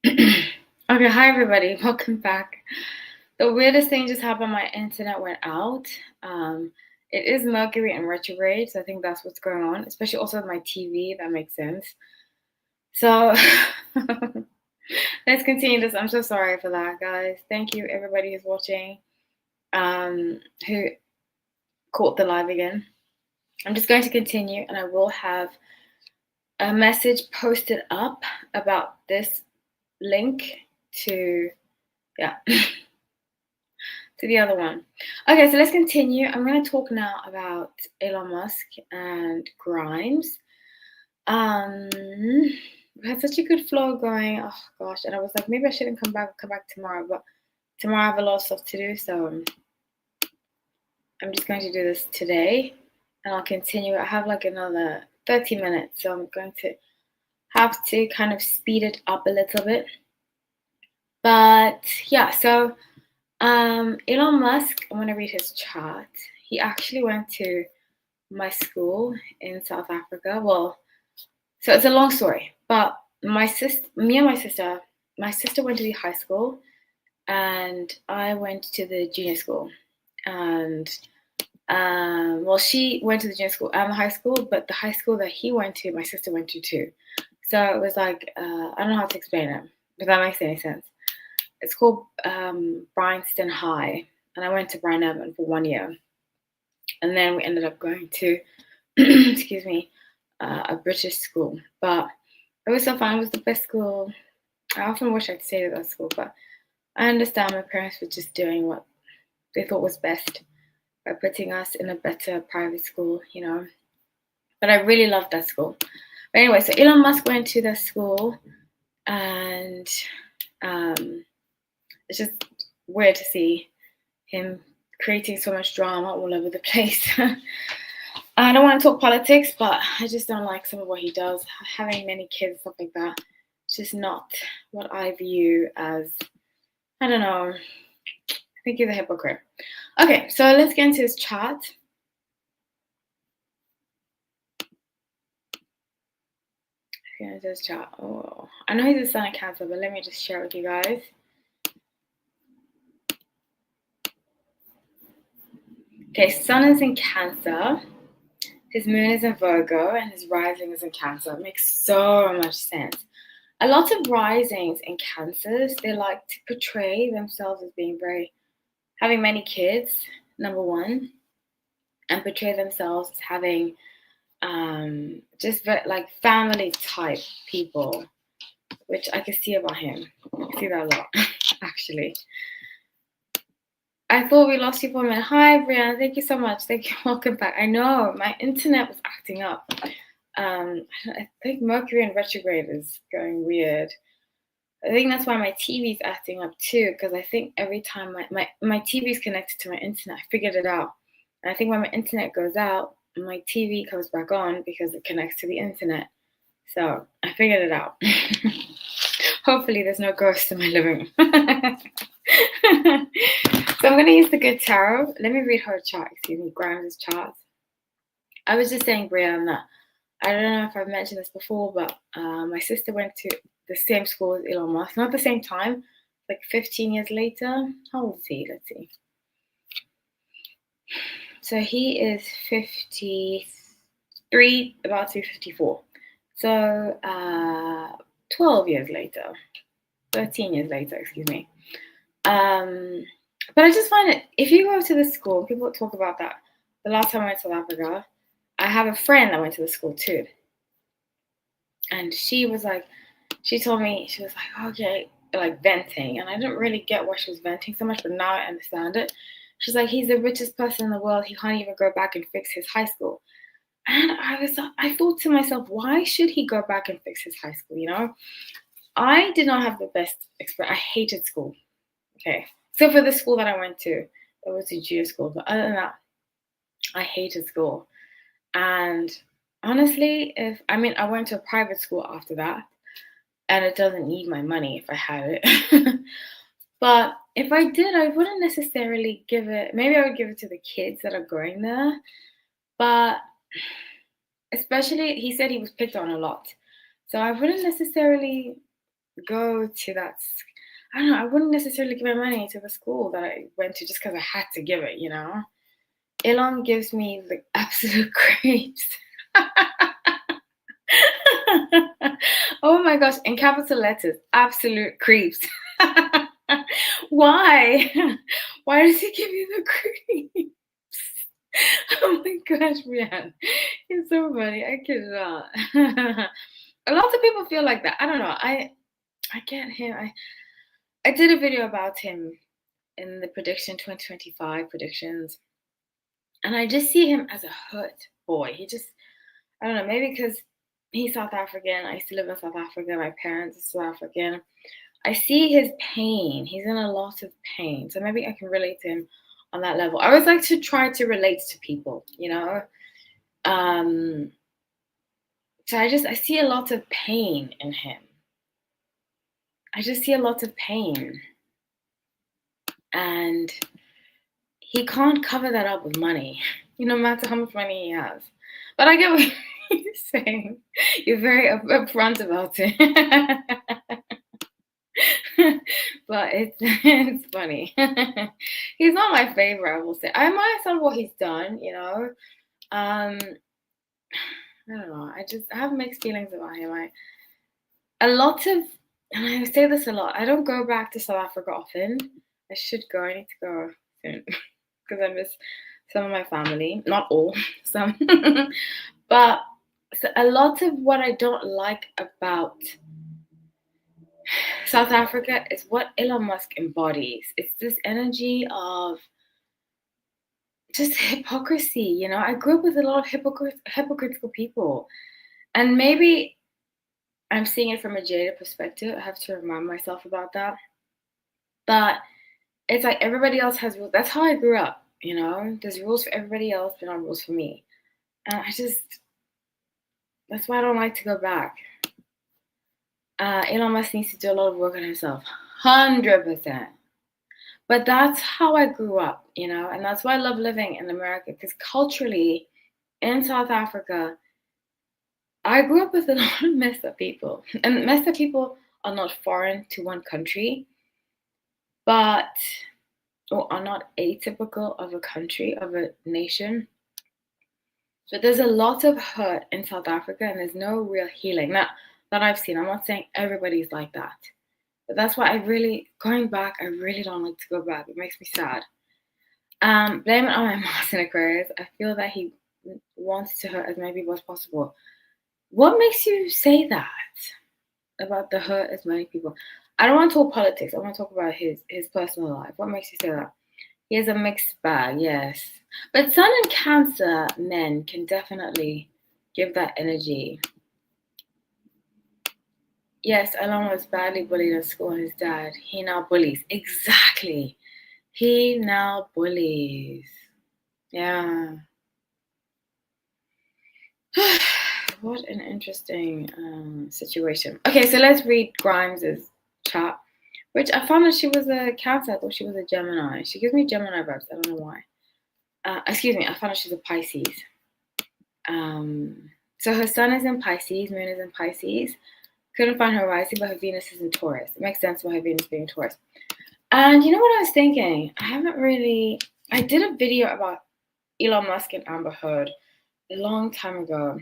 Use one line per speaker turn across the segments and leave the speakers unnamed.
Okay, hi everybody, welcome back. The weirdest thing just happened, my internet went out. Um, it is Mercury in retrograde, so I think that's what's going on, especially also with my TV, that makes sense. So let's continue this. I'm so sorry for that, guys. Thank you, everybody who's watching, who caught the live again. I'm just going to continue, and I will have a message posted up about this link to, yeah. to the other one. Okay, so let's continue. I'm going to talk now about Elon Musk and Grimes. We had such a good flow going. Oh gosh, and I was like, maybe I shouldn't come back tomorrow, but tomorrow I have a lot of stuff to do, so I'm just going to do this today, and I'll continue. I have like another 30 minutes, so I'm going to have to kind of speed it up a little bit. But yeah, so Elon Musk, I want to read his chart. He actually went to my school in South Africa. Well, so it's a long story, but my sister went to the high school, and I went to the junior school. And well, she went to the junior school and the high school, but the high school that he went to, my sister went to too. So it was like I don't know how to explain it, if that makes any sense. It's called Bryanston High, and I went to Bryanston for 1 year, and then we ended up going to, excuse me, a British school. But it was so fun. It was the best school. I often wish I'd stayed at that school, but I understand my parents were just doing what they thought was best by putting us in a better private school, you know. But I really loved that school. But anyway, so Elon Musk went to that school, and it's just weird to see him creating so much drama all over the place. I don't want to talk politics, but I just don't like some of what he does. Having many kids, stuff like that, it's just not what I view as, I don't know, I think he's a hypocrite. Okay, so let's get into his chart. Okay, this chart. Oh, I know he's a sun of Cancer, but let me just share with you guys. Okay, sun is in Cancer, his moon is in Virgo, and his rising is in Cancer. It makes so much sense. A lot of risings in Cancers, they like to portray themselves as being having many kids, number one, and portray themselves as having just like family type people, which I can see about him. I see that a lot, actually. I thought we lost you for a minute. Hi, Brianna. Thank you so much. Thank you. Welcome back. I know my internet was acting up. I think Mercury in retrograde is going weird. I think that's why my TV's acting up too, because I think every time my TV is connected to my internet, I figured it out. And I think when my internet goes out, my TV comes back on because it connects to the internet. So I figured it out. Hopefully there's no ghosts in my living room. So I'm going to use the good tarot. Let me read her chart, Grimes' chart. I was just saying, Brianna, that I don't know if I've mentioned this before, but my sister went to the same school as Elon Musk. Not the same time, like 15 years later. How old is he? Let's see. So he is 53, about to be 54. So 12 years later. 13 years later, excuse me. But I just find it, if you go to the school, people talk about that. The last time I went to South Africa, I have a friend that went to the school too. And she was like, she told me, she was like, okay, like venting. And I didn't really get why she was venting so much, but now I understand it. She's like, he's the richest person in the world. He can't even go back and fix his high school. And I thought to myself, why should he go back and fix his high school? You know, I did not have the best experience. I hated school. Okay. So for the school that I went to, it was a junior school. But other than that, I hated school. And honestly, I went to a private school after that, and it doesn't need my money if I had it. But if I did, I wouldn't necessarily give it, maybe I would give it to the kids that are going there. But especially, he said he was picked on a lot. So I wouldn't necessarily go to that. I don't know. I wouldn't necessarily give my money to the school that I went to just because I had to give it. Elon gives me the absolute creeps. Oh my gosh, in capital letters, absolute creeps. Why? Why does he give you the creeps? Oh my gosh, man. It's so funny. I cannot. A lot of people feel like that. I don't know. I get him. I did a video about him in the prediction 2025 predictions, and I just see him as a hurt boy. I don't know, maybe because he's South African. I used to live in South Africa. My parents are South African. I see his pain. He's in a lot of pain. So maybe I can relate to him on that level. I always like to try to relate to people. Um, so I see a lot of pain in him. I just see a lot of pain. And he can't cover that up with money, no matter how much money he has. But I get what you're saying. You're very upfront about it. But it's funny. He's not my favorite, I will say. I admire some of what he's done. I don't know. I have mixed feelings about him. And I say this a lot, I don't go back to South Africa often. I should go. I need to go soon because I miss some of my family. Not all, some. But a lot of what I don't like about South Africa is what Elon Musk embodies. It's this energy of just hypocrisy. I grew up with a lot of hypocritical people. And maybe I'm seeing it from a jaded perspective. I have to remind myself about that. But it's like everybody else has rules. That's how I grew up. There's rules for everybody else, but not rules for me. And that's why I don't like to go back. Elon Musk needs to do a lot of work on himself. 100%. But that's how I grew up, and that's why I love living in America, because culturally, in South Africa, I grew up with a lot of messed up people. And messed up people are not foreign to one country, or are not atypical of a country, of a nation. But there's a lot of hurt in South Africa, and there's no real healing. Now, that I've seen. I'm not saying everybody's like that. But that's why going back, I really don't like to go back. It makes me sad. Blame it on my Mars in Aquarius. I feel that he wants to hurt as many people as possible. What makes you say that about the hurt as many people? I don't want to talk politics. I want to talk about his personal life. What makes you say that? He has a mixed bag, yes. But Sun and Cancer men can definitely give that energy. Yes, Elon was badly bullied at school, and his dad, he now bullies. Exactly. He now bullies. Yeah. What an interesting situation. Okay, so let's read Grimes's chat, which I found that she was a Cancer. I thought she was a Gemini. She gives me Gemini vibes. I don't know why. Excuse me. I found out she's a Pisces. So her sun is in Pisces, moon is in Pisces. Couldn't find her rising, but her Venus is in Taurus. It makes sense why her Venus being Taurus. And you know what I was thinking? I did a video about Elon Musk and Amber Heard a long time ago,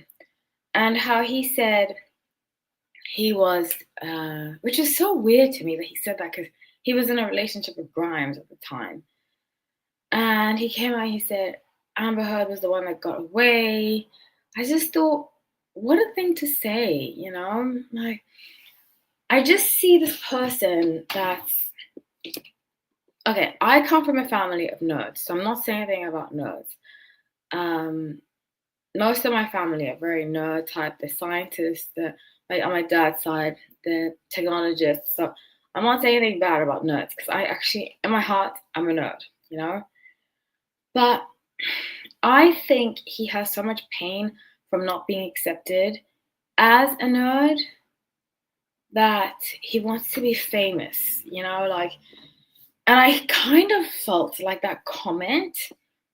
and how he said he was, which is so weird to me that he said that, because he was in a relationship with Grimes at the time. And he came out and he said Amber Heard was the one that got away. I just thought, what a thing to say, Like, I just see this person that's, okay, I come from a family of nerds, so I'm not saying anything about nerds. Most of my family are very nerd type. They're scientists. Like on my dad's side, they're technologists. So I'm not saying anything bad about nerds, because I actually, in my heart, I'm a nerd, But I think he has so much pain from not being accepted as a nerd that he wants to be famous, like, and I kind of felt like that comment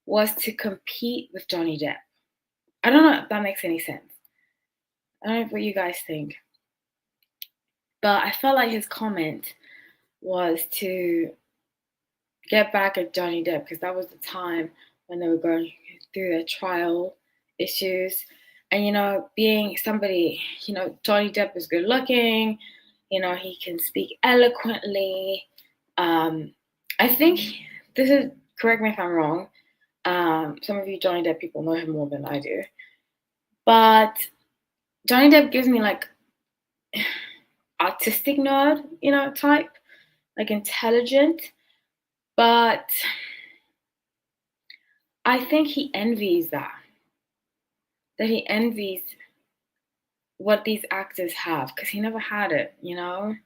was to compete with Johnny Depp. I don't know if that makes any sense. I don't know what you guys think. But I felt like his comment was to get back at Johnny Depp because that was the time when they were going through their trial issues. And, being somebody, Johnny Depp is good looking, he can speak eloquently. I think this is, correct me if I'm wrong. Some of you Johnny Depp people know him more than I do. But Johnny Depp gives me like artistic nerd, type, like intelligent. But I think he envies that he envies what these actors have because he never had it, which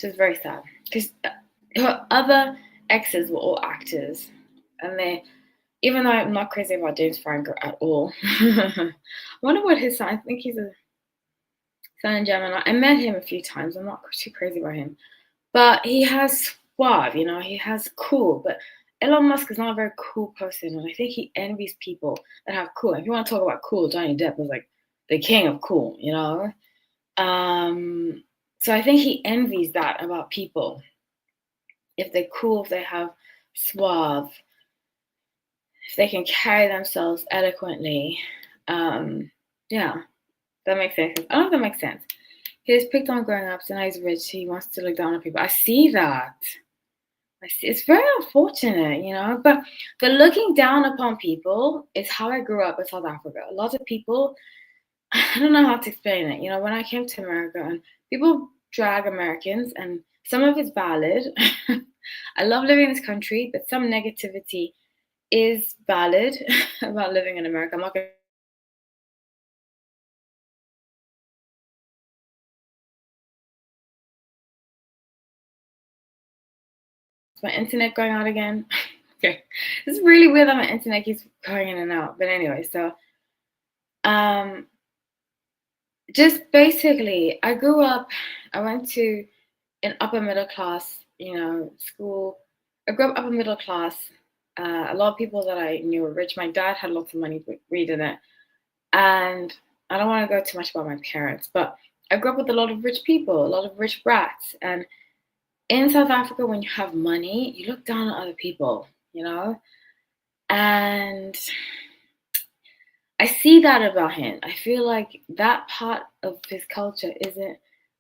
is very sad. Because her other exes were all actors, and even though I'm not crazy about James Franco at all, I wonder what his son. I think he's a son in Gemini. I met him a few times. I'm not too crazy about him, but he has suave, he has cool, but Elon Musk is not a very cool person, and I think he envies people that have cool. If you want to talk about cool, Johnny Depp was like the king of cool, So I think he envies that about people. If they're cool, if they have suave, if they can carry themselves eloquently. Yeah, that makes sense. I don't know if that makes sense. He was picked on growing up, so now he's rich. He wants to look down on people. I see that. It's very unfortunate, but the looking down upon people is how I grew up in South Africa. A lot of people, I don't know how to explain it. When I came to America and people drag Americans, and some of it's valid. I love living in this country, but some negativity is valid about living in America. I'm not going to. Is my internet going out again? Okay. This is really weird that my internet keeps going in and out. But anyway, so just basically, I went to an upper middle class, school. I grew up upper middle class. A lot of people that I knew were rich. My dad had lots of money reading it. And I don't want to go too much about my parents, but I grew up with a lot of rich people, a lot of rich brats. And in South Africa, when you have money, you look down on other people, And I see that about him. I feel like that part of his culture isn't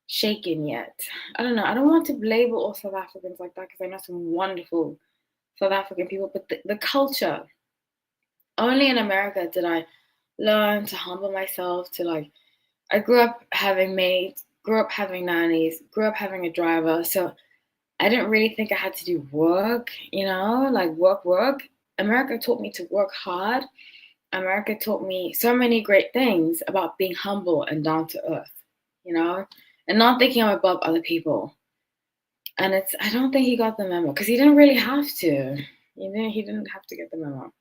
shaken yet. I don't know. I don't want to label all South Africans like that because I know some wonderful South African people, but the culture, only in America did I learn to humble myself to I grew up having maids, grew up having nannies, grew up having a driver. So I didn't really think I had to do work, like work. America taught me to work hard. America taught me so many great things about being humble and down to earth, and not thinking I'm above other people. And I don't think he got the memo because he didn't really have to. He didn't have to get the memo.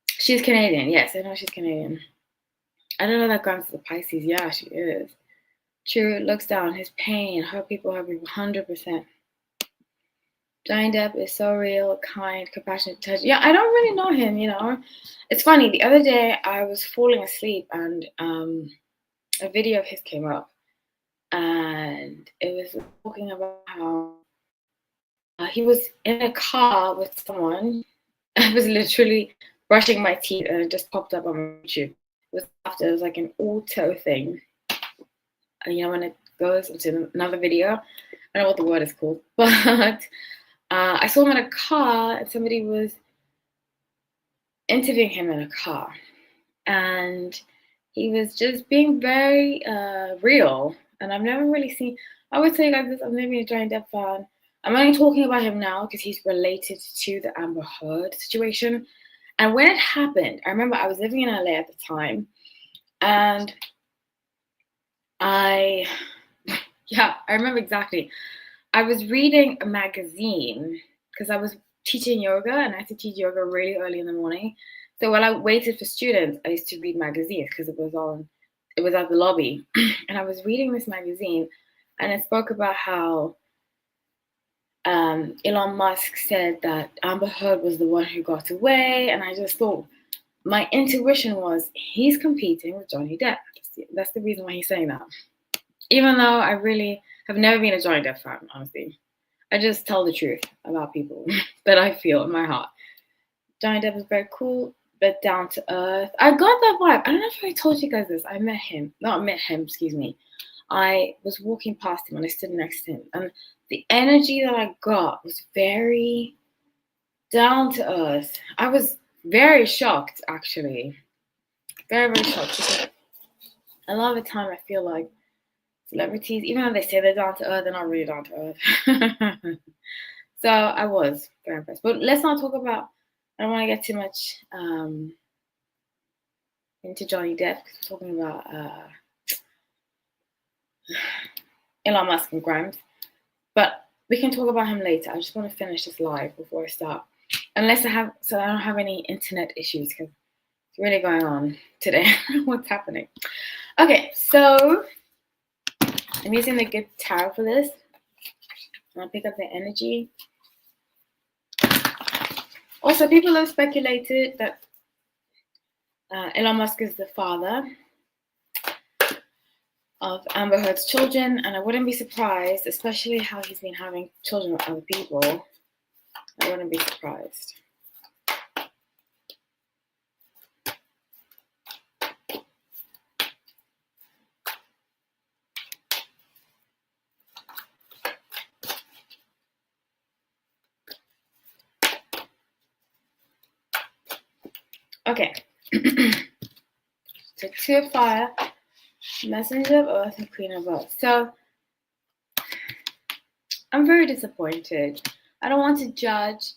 She's Canadian. Yes, I know she's Canadian. I don't know that Grant's a Pisces. Yeah, she is. True, looks down. His pain, hurt people, 100%. Johnny Depp is so real, kind, compassionate, touch. Yeah, I don't really know him. It's funny. The other day, I was falling asleep and a video of his came up. And it was talking about how he was in a car with someone. I was literally brushing my teeth and it just popped up on YouTube. It was like an auto thing. And when it goes into another video, I don't know what the word is called, but I saw him in a car and somebody was interviewing him in a car. And he was just being very real. And I've never really seen, I would say like this, I'm maybe a Johnny Depp fan. I'm only talking about him now because he's related to the Amber Heard situation. And when it happened, I remember I was living in LA at the time. And I remember exactly. I was reading a magazine because I was teaching yoga and I had to teach yoga really early in the morning. So while I waited for students, I used to read magazines because it was at the lobby. And I was reading this magazine and it spoke about how Elon Musk said that Amber Heard was the one who got away. And I just thought, my intuition was he's competing with Johnny Depp. That's the reason why he's saying that. Even though I really have never been a Johnny Depp fan, honestly. I just tell the truth about people that I feel in my heart. Johnny Depp is very cool, but down to earth. I got that vibe. I don't know if I told you guys this. I met him. Excuse me. I was walking past him and I stood next to him. And the energy that I got was very down to earth. I was very shocked, actually. Very, very shocked. Because a lot of the time I feel like celebrities, even though they say they're down to earth, they're not really down to earth. So I was very impressed. But let's not talk about, I don't want to get too much into Johnny Depp because we're talking about Elon Musk and Grimes. But we can talk about him later. I just want to finish this live before I start. Unless I don't have any internet issues because it's really going on today. What's happening? Okay, so I'm using the good tarot for this. I'll pick up the energy. Also, people have speculated that Elon Musk is the father of Amber Heard's children, and I wouldn't be surprised, especially how he's been having children with other people. I wouldn't be surprised. Okay. So 2 of Fire, Messenger of Earth, and Queen of Earth. So I'm very disappointed. I don't want to judge,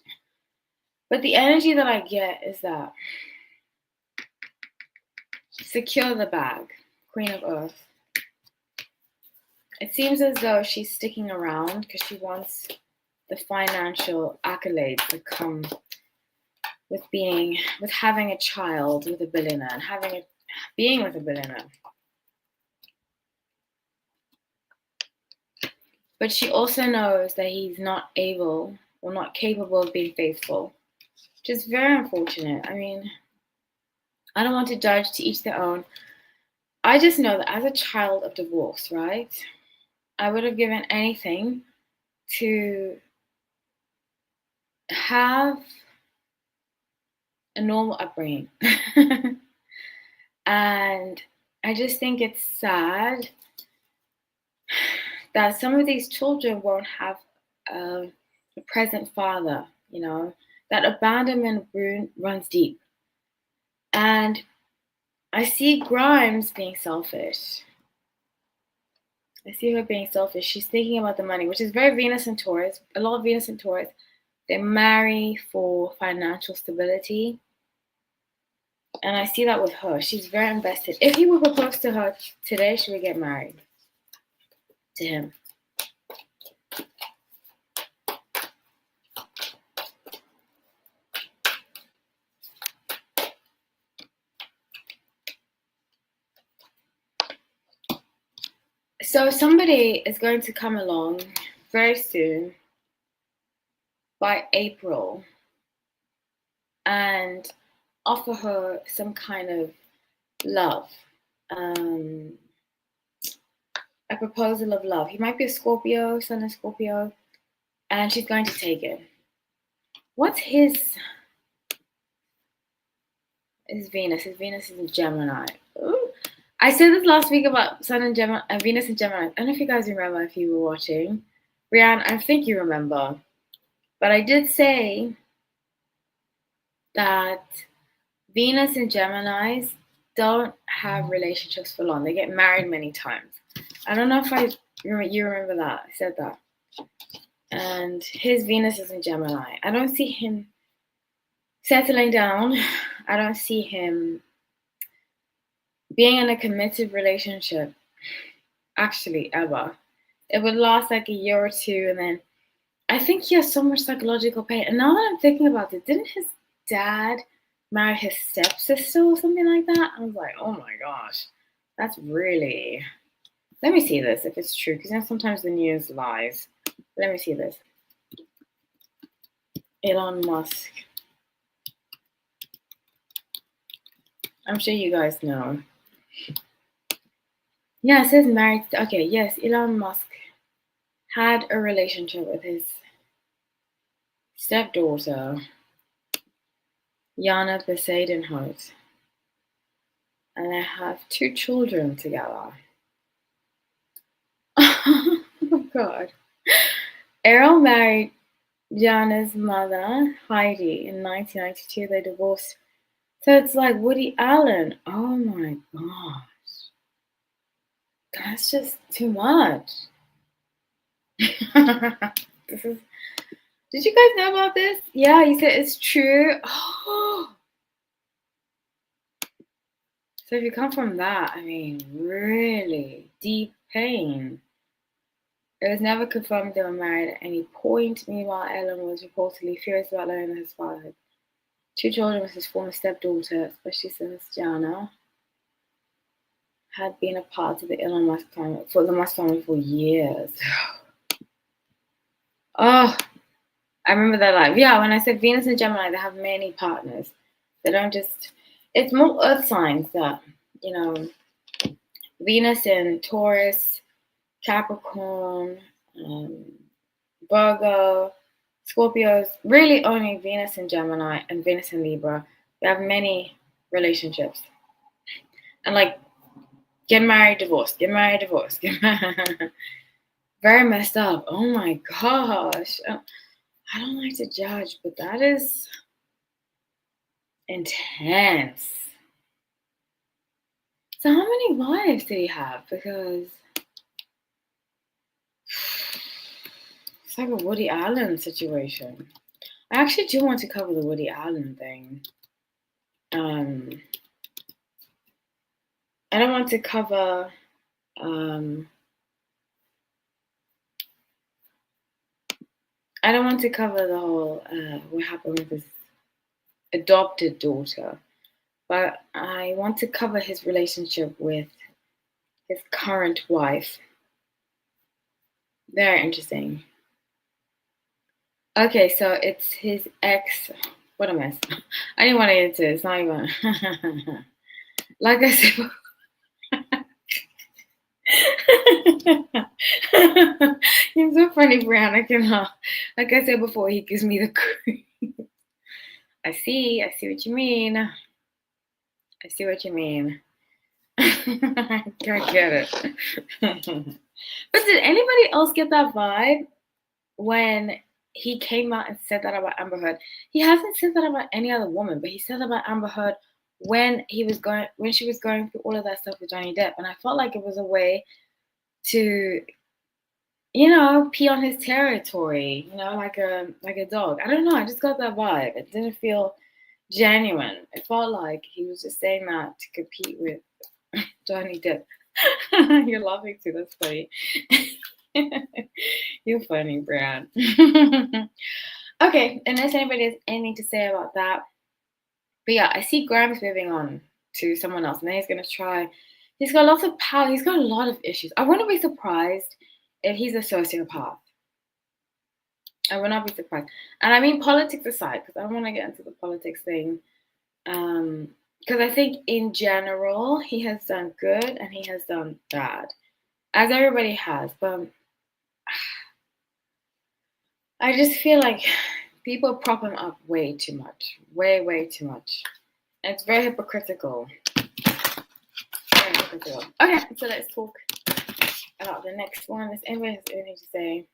but the energy that I get is that secure the bag, Queen of Earth. It seems as though she's sticking around because she wants the financial accolades that come with having a child with a billionaire and being with a billionaire. But she also knows that he's not able or not capable of being faithful, which is very unfortunate. I mean, I don't want to judge, to each their own. I just know that as a child of divorce, right, I would have given anything to have a normal upbringing. And I just think it's sad that some of these children won't have a present father, you know. That abandonment runs deep. And I see Grimes being selfish. I see her being selfish. She's thinking about the money, which is very Venus and Taurus. A lot of Venus and Taurus, they marry for financial stability. And I see that with her. She's very invested. If he would propose to her today, she would get married to him. So somebody is going to come along very soon, by April, and offer her some kind of love, a proposal of love. He might be a Scorpio, Sun of Scorpio, and she's going to take it. What's his Venus? His Venus is in Gemini. Ooh. I said this last week about Sun and Gemini, Venus and Gemini. I don't know if you guys remember, if you were watching. Rianne, I think you remember. But I did say that Venus and Geminis don't have relationships for long. They get married many times. I don't know if you remember that. I said that. And his Venus is in Gemini. I don't see him settling down. I don't see him being in a committed relationship, actually, ever. It would last like a year or two, and then I think he has so much psychological pain. And now that I'm thinking about it, didn't his dad marry his stepsister or something like that? I was like, oh my gosh, that's really... Let me see this, if it's true, because you know sometimes the news lies. Let me see this. Elon Musk. I'm sure you guys know. Yeah, it says married. Okay, yes, Elon Musk had a relationship with his stepdaughter, Jana Besadenhout, and they have 2 children together. Oh my god. Errol married Jana's mother, Heidi, in 1992. They divorced. So it's like Woody Allen. Oh my gosh. That's just too much. This is. Did you guys know about this? Yeah, he said it's true. Oh. So if you come from that, I mean, really deep pain. It was never confirmed they were married at any point. Meanwhile, Ellen was reportedly furious about learning that his father had 2 children with his former stepdaughter, especially since Jana had been a part of the Elon Musk family for years. Oh, I remember that live. Yeah, when I said Venus and Gemini, they have many partners. They don't just. It's more Earth signs that you know. Venus in Taurus, Capricorn, um, Virgo, Scorpios. Really, only Venus in Gemini and Venus in Libra. They have many relationships and like get married, divorce, get married, divorce, get married. Very messed up. Oh my gosh. I don't like to judge, but that is intense. So how many wives did he have? Because it's like a Woody Allen situation. I actually do want to cover the Woody Allen thing. I don't want to cover I don't want to cover the whole what happened with his adopted daughter, but I want to cover his relationship with his current wife. Very interesting. Okay, so it's his ex. What a mess. I didn't want to get into it. It's not even. Like I said. He's so funny, Brown. I cannot. Like I said before, he gives me the creep. I see what you mean. I see what you mean. I get it. But did anybody else get that vibe when he came out and said that about Amber Heard? He hasn't said that about any other woman, but he said that about Amber Heard when she was going through all of that stuff with Johnny Depp, and I felt like it was a way to pee on his territory, like a dog. I don't know. I just got that vibe. It didn't feel genuine. It felt like he was just saying that to compete with Johnny Depp. You're laughing too. That's funny. You're funny, Brad. Okay, unless anybody has anything to say about that. But yeah, I see Grimes moving on to someone else, and then he's gonna try. He's got lots of power. He's got a lot of issues. I wouldn't be surprised if he's a sociopath. I would not be surprised. And I mean politics aside, because I don't want to get into the politics thing. Because I think in general he has done good and he has done bad, as everybody has. But I just feel like people prop him up way too much, way too much. And it's very hypocritical. Very hypocritical. Okay, so let's talk about the next one. If anybody has anything to say.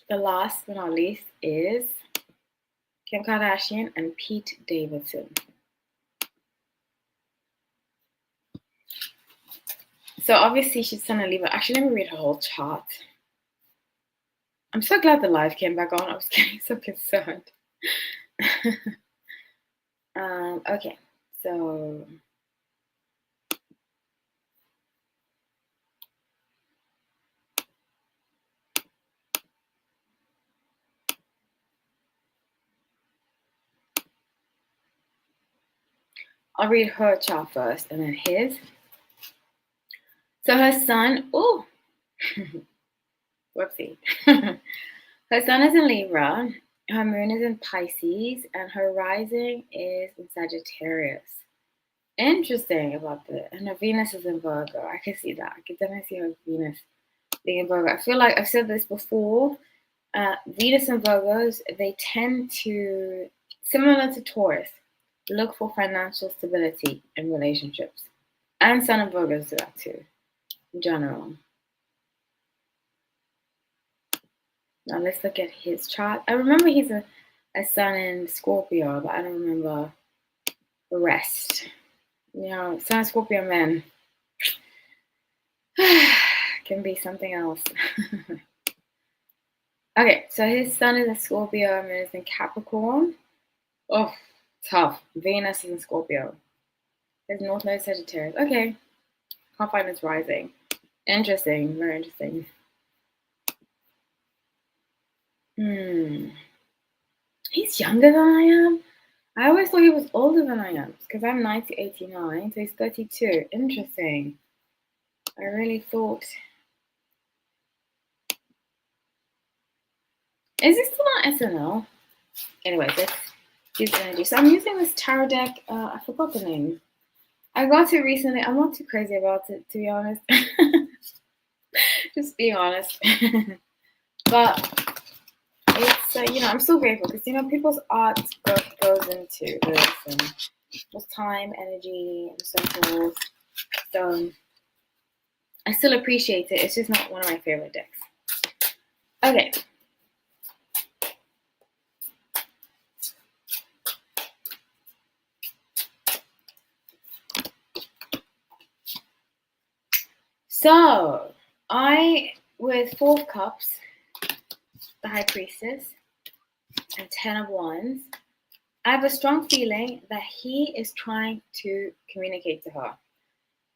The last but not least is Kim Kardashian and Pete Davidson. So obviously she's gonna leave. Actually, let me read her whole chart. I'm so glad the live came back on. I was getting so concerned. Okay, so I'll read her chart first and then his. So her sun, oh, whoopsie. Her sun is in Libra, her moon is in Pisces, and her rising is in Sagittarius. Interesting about the and her Venus is in Virgo. I can see that. I can definitely see her Venus being in Virgo. I feel like I've said this before. Venus and Virgos, they tend to, similar to Taurus, look for financial stability in relationships. And Sun and Virgos do that too, in general. Now let's look at his chart. I remember he's a Sun in Scorpio, but I don't remember the rest. You know, Sun and Scorpio men can be something else. Okay, so his Sun is in Scorpio, Moon is in Capricorn. Oh, tough. Venus is in Scorpio. His North Node Sagittarius. Okay, can't find his rising. Interesting, very interesting. He's younger than I am. I always thought he was older than I am because I'm 1989, so he's 32. Interesting. I really thought. Is he still on SNL? Anyway, this is energy. So I'm using this tarot deck. I forgot the name. I got it recently. I'm not too crazy about it, to be honest. Just being honest. But it's, I'm so grateful because, people's art goes into this and with time, energy, and so forth. So I still appreciate it. It's just not one of my favorite decks. Okay. So, with Four of Cups, the High Priestess, and Ten of Wands, I have a strong feeling that he is trying to communicate to her.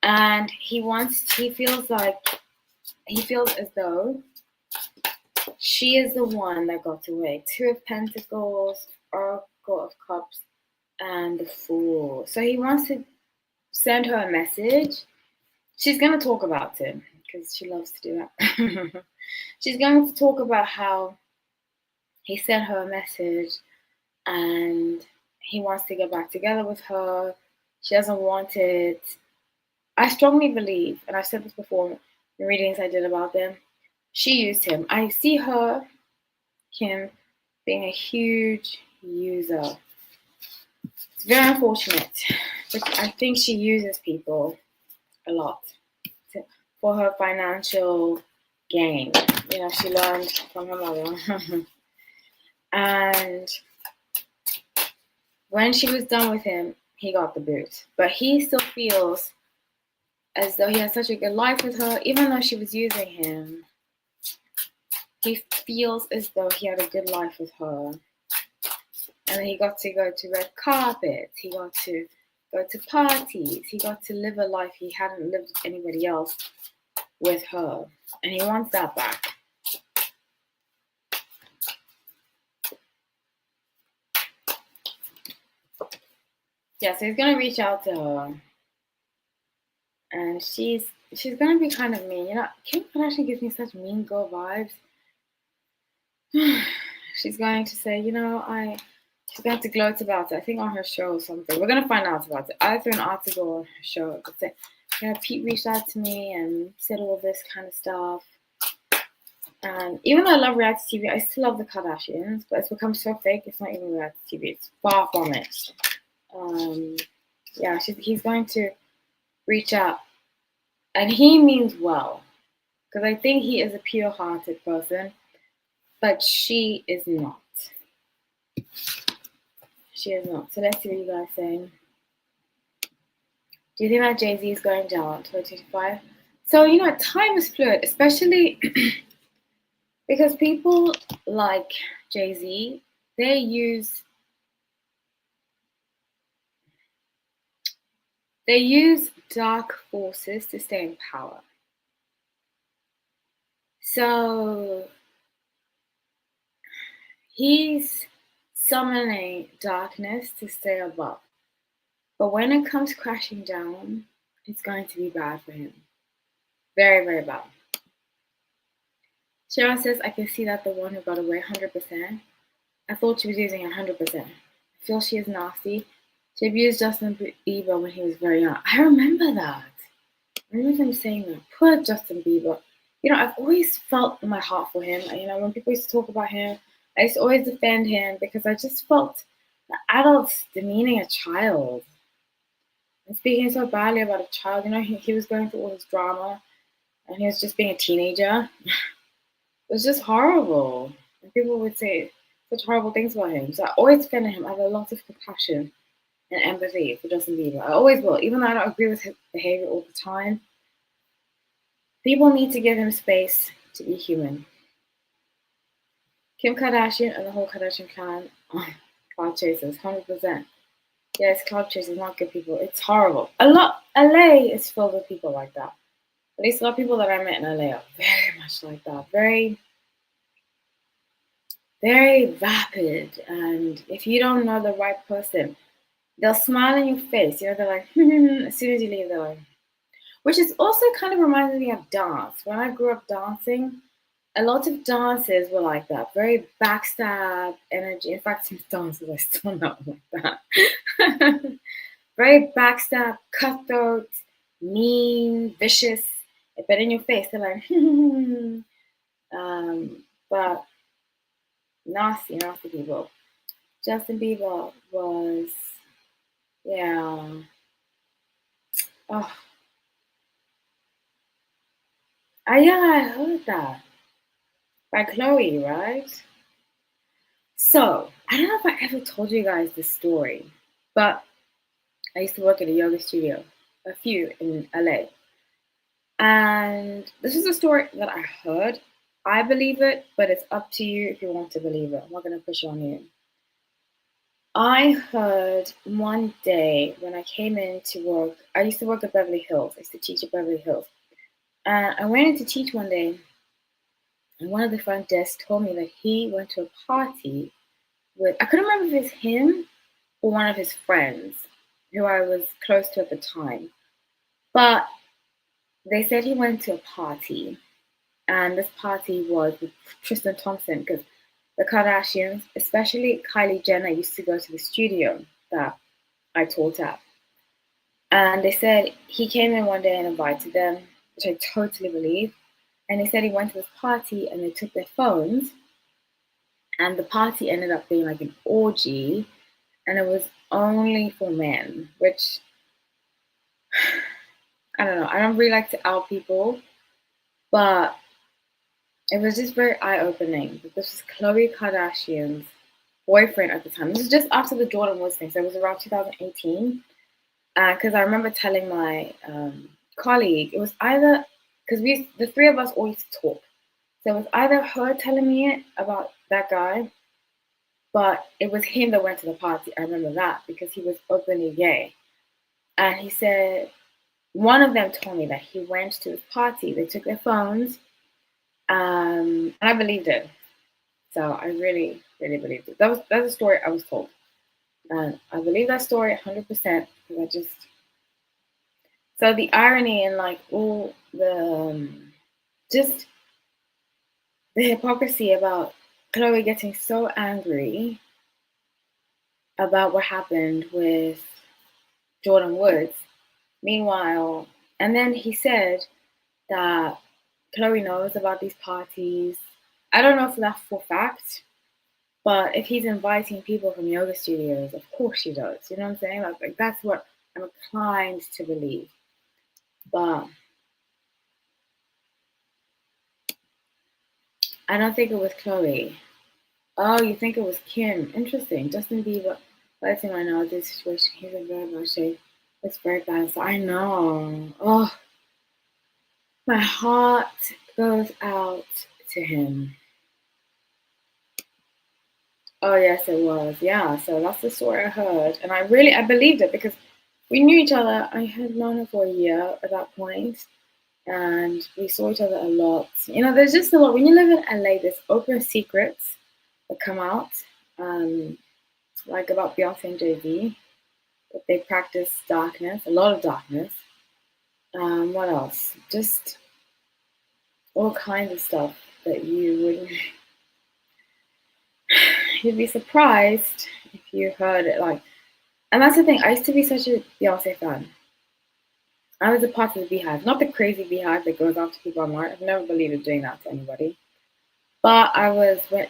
And he feels as though she is the one that got away. Two of Pentacles, Oracle of Cups, and the Fool. So he wants to send her a message. She's going to talk about it because she loves to do that. She's going to talk about how he sent her a message and he wants to get back together with her. She doesn't want it. I strongly believe, and I've said this before in readings I did about them, she used him. I see Kim, being a huge user. It's very unfortunate, but I think she uses people a lot for her financial gain. She learned from her mother. And when she was done with him, he got the boot. But he still feels as though he had such a good life with her, even though she was using him. He feels as though he had a good life with her. And he got to go to red carpets. He got to go to parties. He got to live a life he hadn't lived with anybody else with her. And he wants that back. Yeah, so he's going to reach out to her. And she's going to be kind of mean. Kim Kardashian gives me such mean girl vibes. She's going to say, she's going to have to gloat about it. I think on her show or something. We're going to find out about it. Either an article or her show. But say, Pete reached out to me and said all this kind of stuff. And even though I love reality TV, I still love the Kardashians. But it's become so fake, it's not even reality TV. It's far from it. He's going to reach out. And he means well. Because I think he is a pure-hearted person. But she is not. She is not. So let's see what you guys say. Do you think that Jay-Z is going down 2025? So, time is fluid, especially because people like Jay-Z, they use dark forces to stay in power. So he's summoning darkness to stay above. But when it comes crashing down, it's going to be bad for him. Very, very bad. Sharon says, I can see that the one who got away 100%. I thought she was using 100%. I feel she is nasty. She abused Justin Bieber when he was very young. I remember that. I remember him saying that. Poor Justin Bieber. I've always felt in my heart for him. When people used to talk about him, I used to always defend him because I just felt the adults demeaning a child and speaking so badly about a child. He was going through all this drama and he was just being a teenager. It was just horrible. And people would say such horrible things about him. So I always defended him. I have a lot of compassion and empathy for Justin Bieber. I always will. Even though I don't agree with his behavior all the time, people need to give him space to be human. Kim Kardashian and the whole Kardashian clan are cloud chasers, 100%. Yes, cloud chasers, not good people. It's horrible. LA is filled with people like that. At least a lot of people that I met in LA are very much like that. Very, very vapid. And if you don't know the right person, they'll smile in your face. They're like, as soon as you leave, they're like, which is also kind of reminds me of dance. When I grew up dancing, a lot of dances were like that, very backstab energy. In fact, some dances are still not like that. Very backstab, cutthroat, mean, vicious. But in your face, they're like, but nasty, nasty people. Justin Bieber was, yeah. Oh, yeah, I heard that by Chloe, right? So, I don't know if I ever told you guys this story, but I used to work at a yoga studio, a few in LA. And this is a story that I heard. I believe it, but it's up to you if you want to believe it. I'm not going to push on you. I heard one day when I came in to work, I used to work at Beverly Hills. I used to teach at Beverly Hills. And I went in to teach one day, and one of the front desk told me that he went to a party with, I couldn't remember if it was him or one of his friends who I was close to at the time. But they said he went to a party, and this party was with Tristan Thompson because the Kardashians, especially Kylie Jenner, used to go to the studio that I taught at. And they said he came in one day and invited them, which I totally believe. And they said he went to this party and they took their phones, and the party ended up being like an orgy, and it was only for men, which I don't know. I don't really like to out people, but it was just very eye-opening. This was Khloe Kardashian's boyfriend at the time. This was just after the Jordan Woods thing, so it was around 2018. Because I remember telling my colleague, it was either because the three of us always talk, so it was either her telling me it about that guy, but it was him that went to the party. I remember that because he was openly gay, and he said one of them told me that he went to his party. They took their phones, and I believed it. So I really, really believed it. That's a story I was told, and I believe that story 100% because I just. So the irony and like all the just the hypocrisy about Chloe getting so angry about what happened with Jordan Woods. Meanwhile, and then he said that Chloe knows about these parties. I don't know if that's for fact, but if he's inviting people from yoga studios, of course she does. You know what I'm saying? Like that's what I'm inclined to believe. But I don't think it was Chloe. Oh, you think it was Kim? Interesting. Justin Bieber. Last thing I know, this situation, he's in very bad shape. It's very bad. So I know. Oh, my heart goes out to him. Oh yes, it was. Yeah. So that's the story I heard, and I believed it because we knew each other. I had known her for a year at that point, and we saw each other a lot. There's just a lot. When you live in LA, there's open secrets that come out, like about Beyonce and Jay-Z, that they practice darkness, a lot of darkness. What else? Just all kinds of stuff that you'd be surprised if you heard it. Like And that's the thing. I used to be such a Beyonce fan. I was a part of the beehive, not the crazy beehive that goes after people online. I've never believed in doing that to anybody. But I was when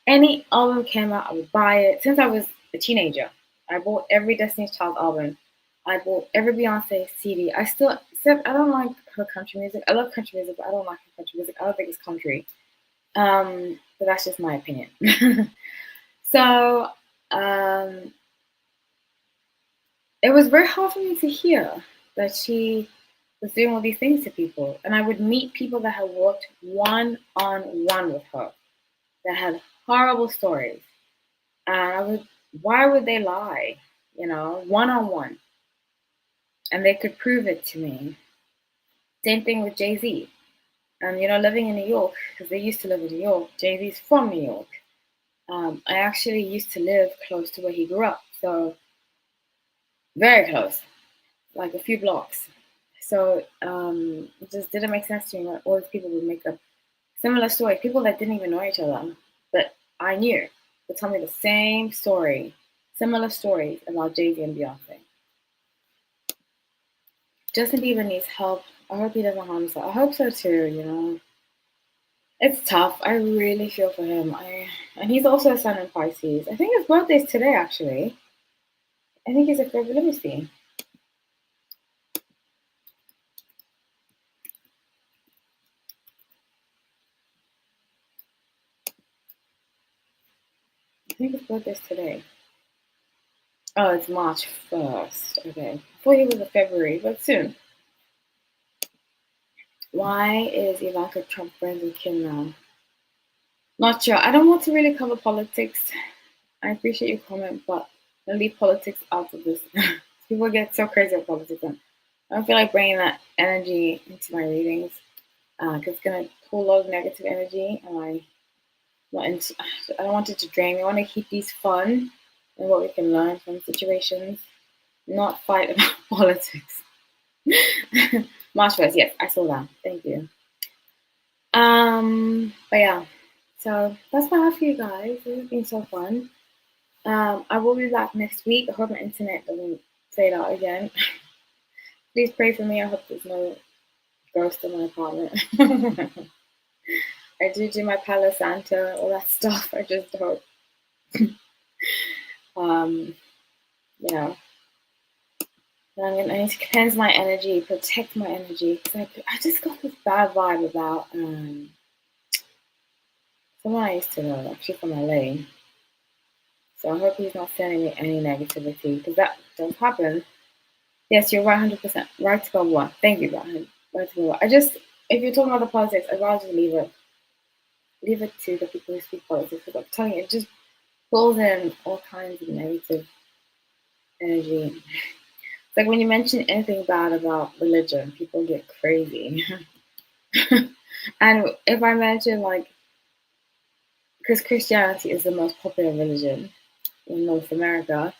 any album came out, I would buy it. Since I was a teenager, I bought every Destiny's Child album. I bought every Beyonce CD. I still, except I don't like her country music. I love country music, but I don't like her country music. I don't think it's country. But that's just my opinion. So um, it was very hard for me to hear that she was doing all these things to people. And I would meet people that had worked one on one with her that had horrible stories. And I would, why would they lie? You know, one on one. And they could prove it to me. Same thing with Jay-Z. And, living in New York, because they used to live in New York, Jay-Z's from New York. I actually used to live close to where he grew up. So, very close, like a few blocks. So it just didn't make sense to me that all these people would make up similar stories. People that didn't even know each other, but I knew would tell me the same story, similar stories about Jay-Z and Beyonce. Justin Bieber needs help. I hope he doesn't harm himself. I hope so too. It's tough. I really feel for him. And he's also a sun in Pisces. I think his birthday's today, actually. I think he's a February. Let me see. I think his birthday's today. Oh, it's March 1st. Okay. I thought he was a February, but soon. Why is Ivanka Trump friends with Kim now? Not sure. I don't want to really cover politics. I appreciate your comment, but I'll leave politics out of this. People get so crazy with politics, and I don't feel like bringing that energy into my readings because it's going to pull a lot of negative energy, and I don't want it to drain me. I want to keep these fun and what we can learn from situations, not fight about politics. March 1st, yes, I saw that. Thank you. But yeah, so that's what I have for you guys. This has been so fun. I will be back next week. I hope my internet doesn't fade out again. Please pray for me. I hope there's no ghost in my apartment. I do my Palo Santo, all that stuff. I just hope. um, yeah. I need to cleanse my energy, protect my energy. I just got this bad vibe about someone I used to know, actually from LA. So I hope he's not sending me any negativity because that does happen. Yes, you're right, 100%. Right about what? Thank you, Brian. Right about what? If you're talking about the politics, I'd rather just leave it. Leave it to the people who speak politics. Because I'm telling you, it just pulls in all kinds of negative energy. It's like when you mention anything bad about religion, people get crazy. And if I mention, like, because Christianity is the most popular religion in North America,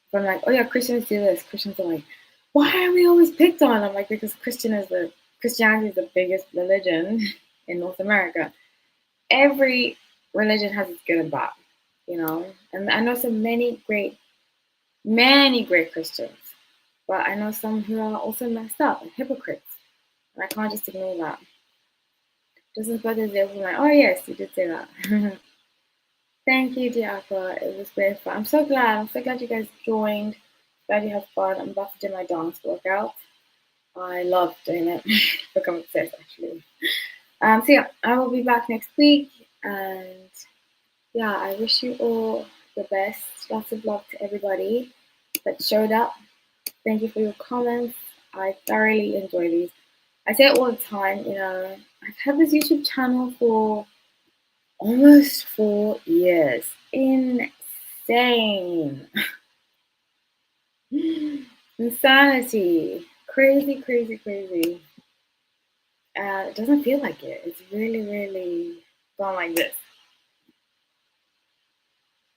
if I'm like, oh yeah, Christians do this, Christians are like, why are we always picked on? I'm like, because Christianity is the biggest religion in North America. Every religion has its good and bad. And I know many great Christians, but I know some who are also messed up and hypocrites, and I can't just ignore that. Justin's birthday is the like, oh yes, you did say that. Thank you, dear Aqua. It was great fun. I'm so glad. I'm so glad you guys joined. Glad you had fun. I'm about to do my dance workout. I love doing it. Become obsessed, actually. So yeah, I will be back next week, and yeah, I wish you all the best. Lots of love to everybody that showed up. Thank you for your comments. I thoroughly enjoy these. I say it all the time. I've had this YouTube channel for almost 4 years. Insane. Insanity. Crazy, crazy, crazy. It doesn't feel like it. It's really, really gone like this.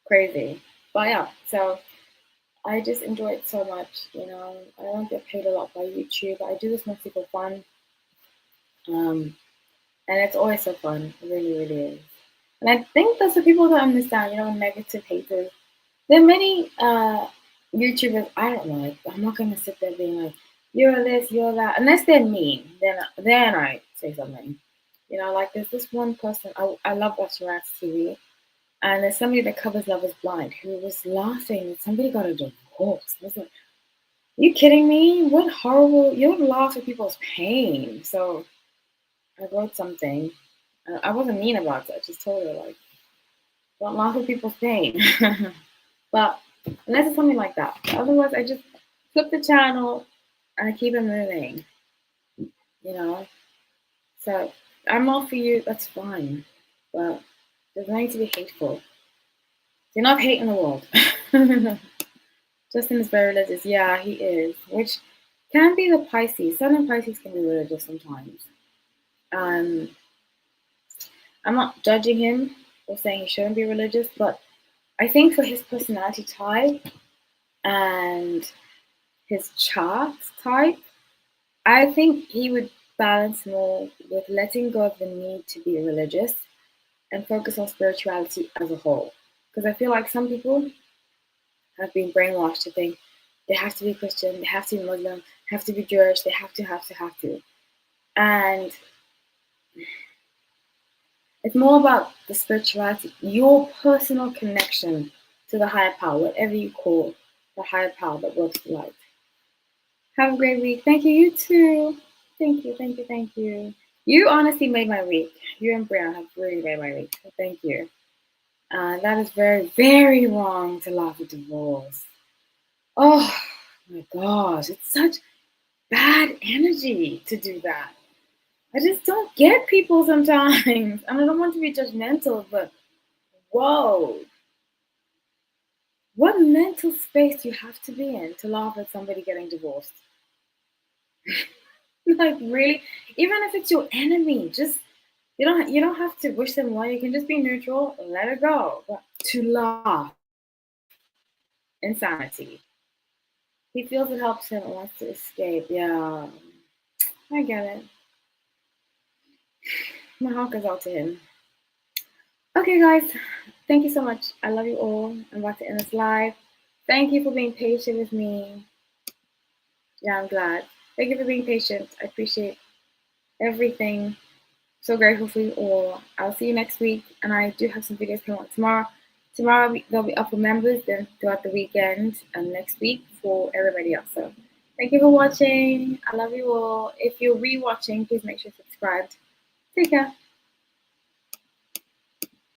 Crazy. But yeah, so I just enjoy it so much. I don't get paid a lot by YouTube. I do this mostly for fun. And it's always so fun. It really, really is. And I think that's what people don't understand, negative haters. There are many YouTubers, I don't know. Like, I'm not gonna sit there being like, "You're this, you're that," unless they're mean. Then I say something. You know, like there's this one person I love watching Rats TV, and there's somebody that covers Love Is Blind who was laughing that somebody got a divorce. I was like, "You kidding me? What horrible! You don't laugh at people's pain." So I wrote something. I wasn't mean about it. I just told her like, "Don't laugh at people's pain." But unless it's something like that, otherwise I just flip the channel and I keep it moving. You know. So I'm all for you. That's fine, but there's no need to be hateful. You're not hating the world. Justin is very religious. Yeah, he is, which can be the Pisces. Sun and Pisces can be religious sometimes. Um, I'm not judging him or saying he shouldn't be religious, but I think for his personality type and his chart type, I think he would balance more with letting go of the need to be religious and focus on spirituality as a whole. Because I feel like some people have been brainwashed to think they have to be Christian, they have to be Muslim, have to be Jewish, they have to. And it's more about the spirituality, your personal connection to the higher power, whatever you call the higher power that works the light. Have a great week. Thank you, you too. Thank you, thank you, thank you. You honestly made my week. You and Brian have really made my week. So thank you. That is very, very wrong to laugh at divorce. Oh my gosh, it's such bad energy to do that. I just don't get people sometimes. And I don't want to be judgmental, but whoa. What mental space do you have to be in to laugh at somebody getting divorced? Like really? Even if it's your enemy, just you don't have to wish them well. You can just be neutral, let it go. But to laugh, insanity. He feels it helps him and wants to escape. Yeah, I get it. My heart goes out to him. Okay, guys, thank you so much. I love you all. I'm about to end this live. Thank you for being patient with me. Yeah, I'm glad. Thank you for being patient. I appreciate everything. So grateful for you all. I'll see you next week. And I do have some videos coming out tomorrow. Tomorrow they'll be up for members, then throughout the weekend and next week for everybody else. So thank you for watching. I love you all. If you're rewatching, please make sure you're subscribed. Take care.